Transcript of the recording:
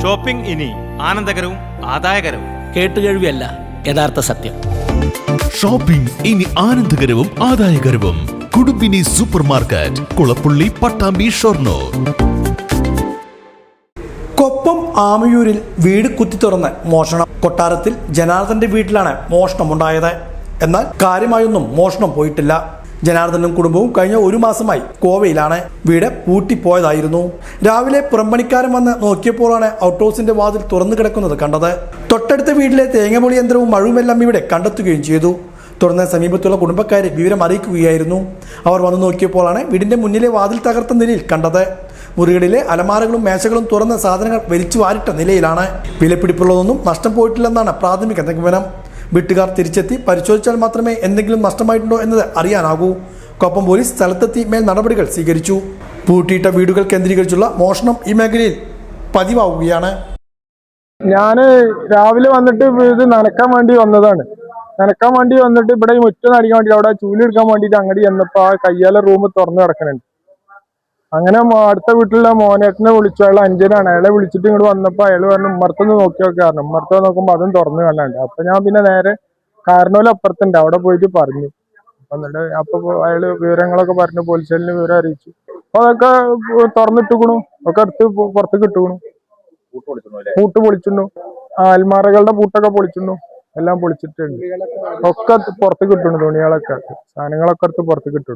Shopping ഇനി ആനന്ദകരവും ആദായകരവും. കേട്ടുകേഴ്വിയല്ല, യഥാർത്ഥ സത്യം. ഷോപ്പിംഗ് ഇനി ആനന്ദകരവും ആദായകരവും. കുടുംബിനി സൂപ്പർ മാർക്കറ്റ്, കുളപ്പുള്ളി, പട്ടാമ്പി, ഷൊർണൂർ. കൊപ്പം ആമയൂരിൽ വീട് കുത്തി തുറന്ന് മോഷണം. കൊട്ടാരത്തിൽ ജനാർദ്ദന്റെ വീട്ടിലാണ് മോഷണമുണ്ടായത്. എന്നാൽ കാര്യമായൊന്നും മോഷണം പോയിട്ടില്ല. ജനാർദ്ദനും കുടുംബവും കഴിഞ്ഞ ഒരു മാസമായി കോവയിലാണ്. വീട് പൂട്ടിപ്പോയതായിരുന്നു. രാവിലെ പുറംപണിക്കാരൻ വന്ന് നോക്കിയപ്പോഴാണ് ഔട്ട് ഹൗസിന്റെ വാതിൽ തുറന്നു കിടക്കുന്നത് കണ്ടത്. തൊട്ടടുത്ത വീട്ടിലെ തേങ്ങപൊളി യന്ത്രവും മഴുവുമെല്ലാം ഇവിടെ കണ്ടെത്തുകയും ചെയ്തു. തുടർന്ന് സമീപത്തുള്ള കുടുംബക്കാരെ വിവരം അറിയിക്കുകയായിരുന്നു. അവർ വന്നു നോക്കിയപ്പോഴാണ് വീടിന്റെ മുന്നിലെ വാതിൽ തകർത്ത നിലയിൽ കണ്ടത്. മുറികളിലെ അലമാരകളും മേശകളും തുറന്ന സാധനങ്ങൾ വലിച്ചു വാരിട്ട നിലയിലാണ്. വിലപിടിപ്പുള്ളതൊന്നും നഷ്ടം പോയിട്ടില്ലെന്നാണ് പ്രാഥമിക നിഗമനം. വീട്ടുകാർ തിരിച്ചെത്തി പരിശോധിച്ചാൽ മാത്രമേ എന്തെങ്കിലും നഷ്ടമായിട്ടുണ്ടോ എന്നത് അറിയാനാകൂ. കൊപ്പം പോലീസ് സ്ഥലത്തെത്തി മേൽ നടപടികൾ സ്വീകരിച്ചു. പൂട്ടിയിട്ട വീടുകൾ കേന്ദ്രീകരിച്ചുള്ള മോഷണം ഈ മേഖലയിൽ പതിവാവുകയാണ്. ഞാൻ രാവിലെ വന്നിട്ട് ഇത് നനക്കാൻ വേണ്ടി വന്നതാണ്. നനക്കാൻ വേണ്ടി വന്നിട്ട് ഇവിടെ മുറ്റം നടിക്കാൻ വേണ്ടി അവിടെ ചൂലെടുക്കാൻ വേണ്ടിയിട്ട് അങ്ങോട്ട് ചെന്നപ്പോൾ ആ കയ്യാലെ റൂം തുറന്നു കിടക്കുന്നുണ്ട്. അങ്ങനെ അടുത്ത വീട്ടിലുള്ള മോനേട്ടനെ വിളിച്ചു. അയാൾ അഞ്ചനാണ്. അയാളെ വിളിച്ചിട്ട് ഇങ്ങോട്ട് വന്നപ്പോൾ അയാൾ പറഞ്ഞു ഉമ്മർത്തൊന്ന് നോക്കി നോക്കാറുണ്ട്. ഉമ്മർത്ത് നോക്കുമ്പോൾ അതും തുറന്നു കാണാണ്ട്. അപ്പൊ ഞാൻ പിന്നെ നേരെ കാരണോലും അപ്പുറത്തുണ്ട്, അവിടെ പോയിട്ട് പറഞ്ഞു. എന്നിട്ട് അപ്പൊ അയാള് വിവരങ്ങളൊക്കെ പറഞ്ഞു പോലീസിന് വിവരം അറിയിച്ചു. അപ്പൊ അതൊക്കെ തുറന്നിട്ടുക്കണു, ഒക്കെ എടുത്ത് പുറത്തേക്ക് ഇട്ടുക്കണു. പൂട്ട് പൊളിച്ചിട്ടു, അൽമാറകളുടെ പൂട്ടൊക്കെ പൊളിച്ചിട്ടു, എല്ലാം പൊളിച്ചിട്ടുണ്ട്. ഒക്കെ പുറത്തേക്ക് ഇട്ടുന്നു. തുണികളൊക്കെ സാധനങ്ങളൊക്കെ എടുത്ത് പുറത്തേക്ക് ഇട്ടുന്നു.